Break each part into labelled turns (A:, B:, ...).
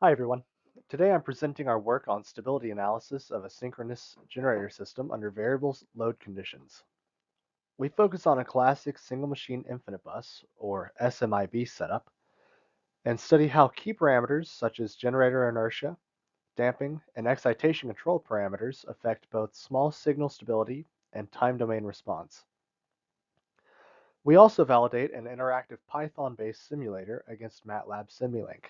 A: Hi everyone. Today I'm presenting our work on stability analysis of a synchronous generator system under variable load conditions. We focus on a classic single machine infinite bus, or SMIB setup, and study how key parameters such as generator inertia, damping, and excitation control parameters affect both small signal stability and time domain response. We also validate an interactive Python-based simulator against MATLAB Simulink.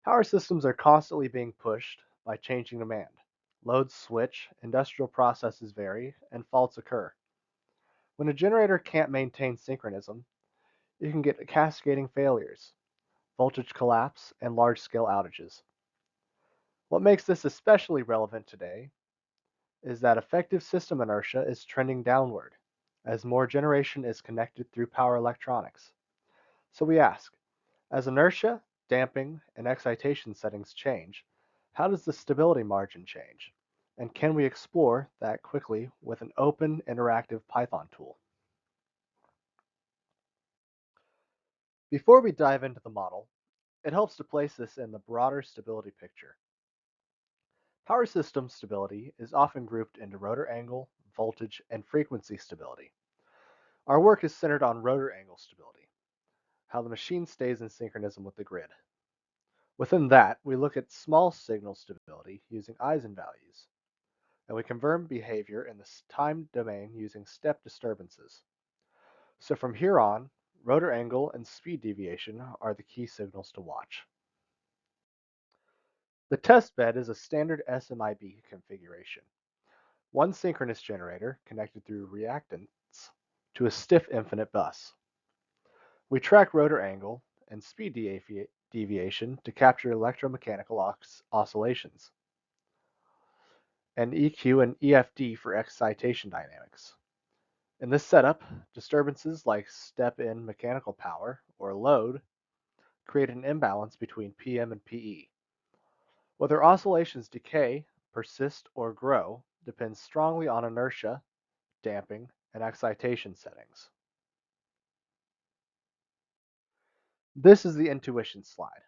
A: Power systems are constantly being pushed by changing demand. Loads switch, industrial processes vary, and faults occur. When a generator can't maintain synchronism, you can get cascading failures, voltage collapse, and large-scale outages. What makes this especially relevant today is that effective system inertia is trending downward as more generation is connected through power electronics. So we ask, as inertia, damping, and excitation settings change, how does the stability margin change? And can we explore that quickly with an open, interactive Python tool? Before we dive into the model, it helps to place this in the broader stability picture. Power system stability is often grouped into rotor angle, voltage, and frequency stability. Our work is centered on rotor angle stability, how the machine stays in synchronism with the grid. Within that, we look at small signal stability using eigenvalues, and we confirm behavior in the time domain using step disturbances. So from here on, rotor angle and speed deviation are the key signals to watch. The test bed is a standard SMIB configuration. One synchronous generator connected through reactance to a stiff infinite bus. We track rotor angle and speed deviation to capture electromechanical oscillations, and EQ and EFD for excitation dynamics. In this setup, disturbances like step-in mechanical power or load create an imbalance between PM and PE. Whether oscillations decay, persist, or grow depends strongly on inertia, damping, and excitation settings. This is the intuition slide.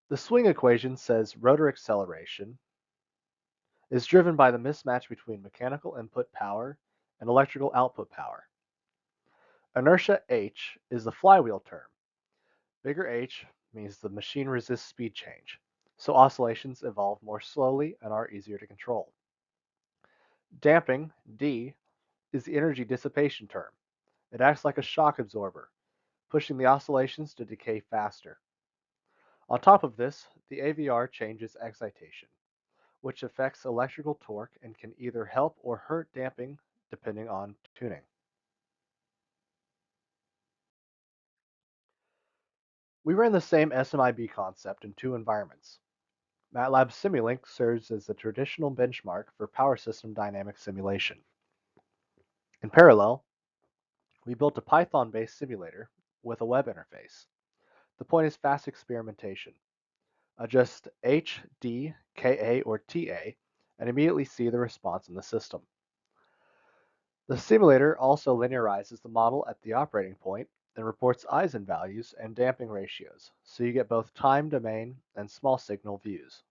A: The swing equation says rotor acceleration is driven by the mismatch between mechanical input power and electrical output power. Inertia H is the flywheel term. Bigger H means the machine resists speed change, so oscillations evolve more slowly and are easier to control. Damping, D, is the energy dissipation term. It acts like a shock absorber, pushing the oscillations to decay faster. On top of this, the AVR changes excitation, which affects electrical torque and can either help or hurt damping depending on tuning. We ran the same SMIB concept in two environments. MATLAB Simulink serves as the traditional benchmark for power system dynamic simulation. In parallel, we built a Python-based simulator with a web interface. The point is fast experimentation. Adjust H, D, Ka, or Ta, and immediately see the response in the system. The simulator also linearizes the model at the operating point and reports eigenvalues and damping ratios, so you get both time domain and small signal views.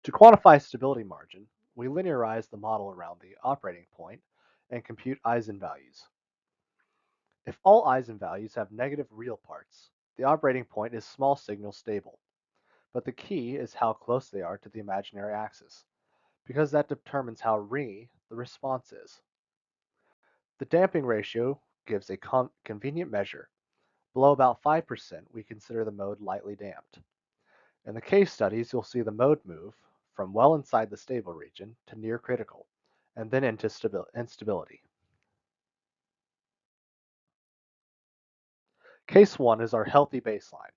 A: To quantify stability margin, we linearize the model around the operating point and compute eigenvalues. If all eigenvalues have negative real parts, the operating point is small signal stable, but the key is how close they are to the imaginary axis, because that determines how ringy the response is. The damping ratio gives a convenient measure. Below about 5%, we consider the mode lightly damped. In the case studies, you'll see the mode move from well inside the stable region to near critical, and then into instability. Case 1 is our healthy baseline.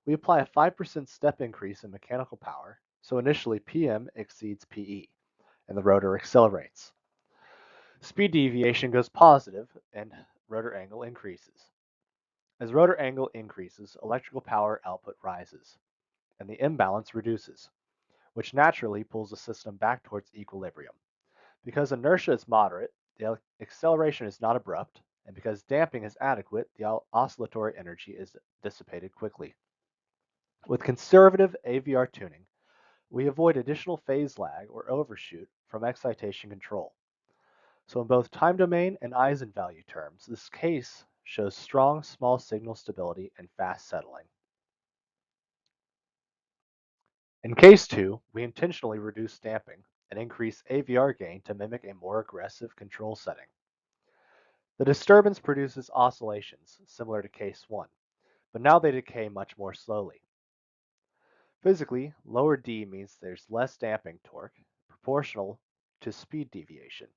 A: We apply a 5% step increase in mechanical power, so initially PM exceeds PE, and the rotor accelerates. Speed deviation goes positive, and rotor angle increases. As rotor angle increases, electrical power output rises, and the imbalance reduces, which naturally pulls the system back towards equilibrium. Because inertia is moderate, the acceleration is not abrupt, and because damping is adequate, the oscillatory energy is dissipated quickly. With conservative AVR tuning, we avoid additional phase lag or overshoot from excitation control. So in both time domain and eigenvalue terms, this case shows strong small signal stability and fast settling. In case 2, we intentionally reduce damping and increase AVR gain to mimic a more aggressive control setting. The disturbance produces oscillations similar to case 1, but now they decay much more slowly. Physically, lower D means there's less damping torque proportional to speed deviation,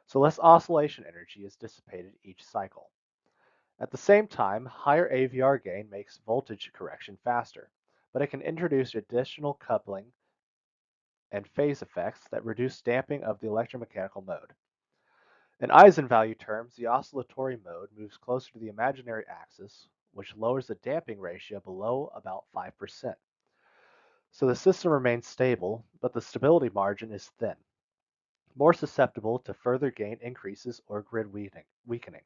A: so less oscillation energy is dissipated each cycle. At the same time, higher AVR gain makes voltage correction faster, but it can introduce additional coupling and phase effects that reduce damping of the electromechanical mode. In eigenvalue terms, the oscillatory mode moves closer to the imaginary axis, which lowers the damping ratio below about 5%. So the system remains stable, but the stability margin is thin, more susceptible to further gain increases or grid weakening.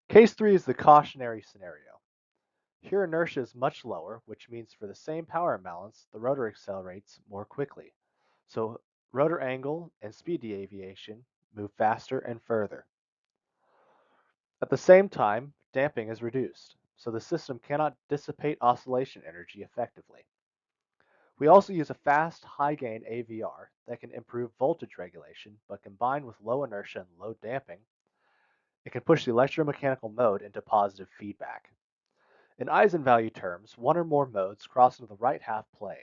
A: Case 3 is the cautionary scenario. Here inertia is much lower, which means for the same power imbalance, the rotor accelerates more quickly. So rotor angle and speed deviation move faster and further. At the same time, damping is reduced, so the system cannot dissipate oscillation energy effectively. We also use a fast, high-gain AVR that can improve voltage regulation, but combined with low inertia and low damping, it can push the electromechanical mode into positive feedback. In eigenvalue terms, one or more modes cross into the right half plane,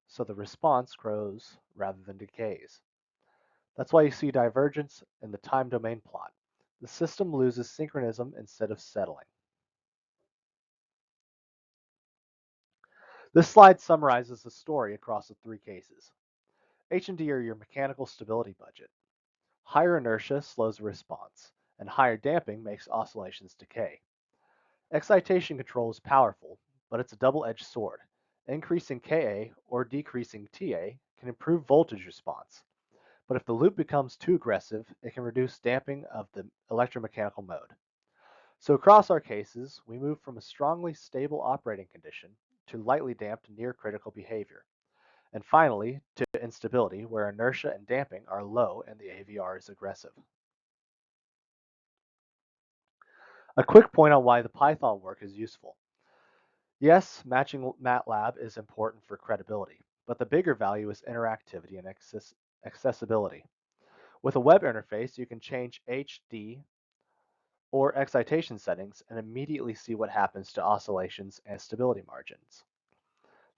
A: so the response grows rather than decays. That's why you see divergence in the time domain plot. The system loses synchronism instead of settling. This slide summarizes the story across the 3 cases. H and D are your mechanical stability budget. Higher inertia slows the response, and higher damping makes oscillations decay. Excitation control is powerful, but it's a double-edged sword. Increasing Ka or decreasing Ta can improve voltage response, but if the loop becomes too aggressive, it can reduce damping of the electromechanical mode. So across our cases, we move from a strongly stable operating condition to lightly damped near critical behavior. And finally, to instability, where inertia and damping are low and the AVR is aggressive. A quick point on why the Python work is useful. Yes, matching MATLAB is important for credibility, but the bigger value is interactivity and accessibility. With a web interface, you can change HD or excitation settings and immediately see what happens to oscillations and stability margins.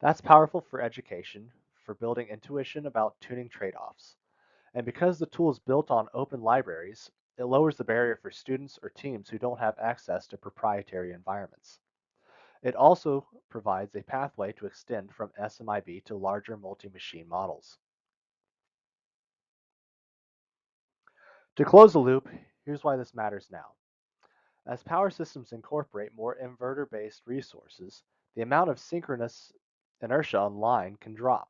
A: That's powerful for education, for building intuition about tuning trade-offs. And because the tool is built on open libraries, it lowers the barrier for students or teams who don't have access to proprietary environments. It also provides a pathway to extend from SMIB to larger multi-machine models. To close the loop, here's why this matters now. As power systems incorporate more inverter-based resources, the amount of synchronous inertia online can drop.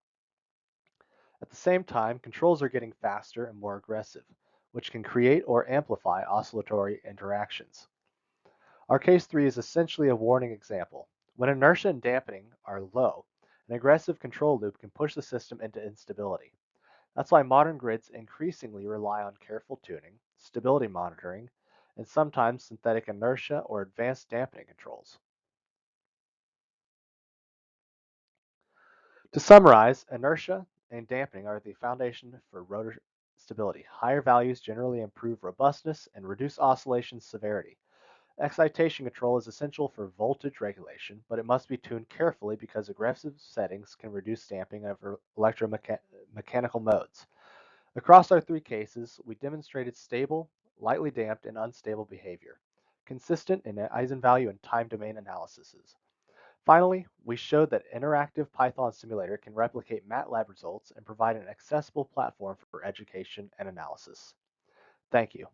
A: At the same time, controls are getting faster and more aggressive, which can create or amplify oscillatory interactions. Our case 3 is essentially a warning example. When inertia and dampening are low, an aggressive control loop can push the system into instability. That's why modern grids increasingly rely on careful tuning, stability monitoring, and sometimes synthetic inertia or advanced dampening controls. To summarize, inertia and dampening are the foundation for rotor stability. Higher values generally improve robustness and reduce oscillation severity. Excitation control is essential for voltage regulation, but it must be tuned carefully because aggressive settings can reduce damping of electromechanical modes. Across our 3 cases, we demonstrated stable, lightly damped, and unstable behavior, consistent in eigenvalue and time domain analyses. Finally, we showed that interactive Python simulator can replicate MATLAB results and provide an accessible platform for education and analysis. Thank you.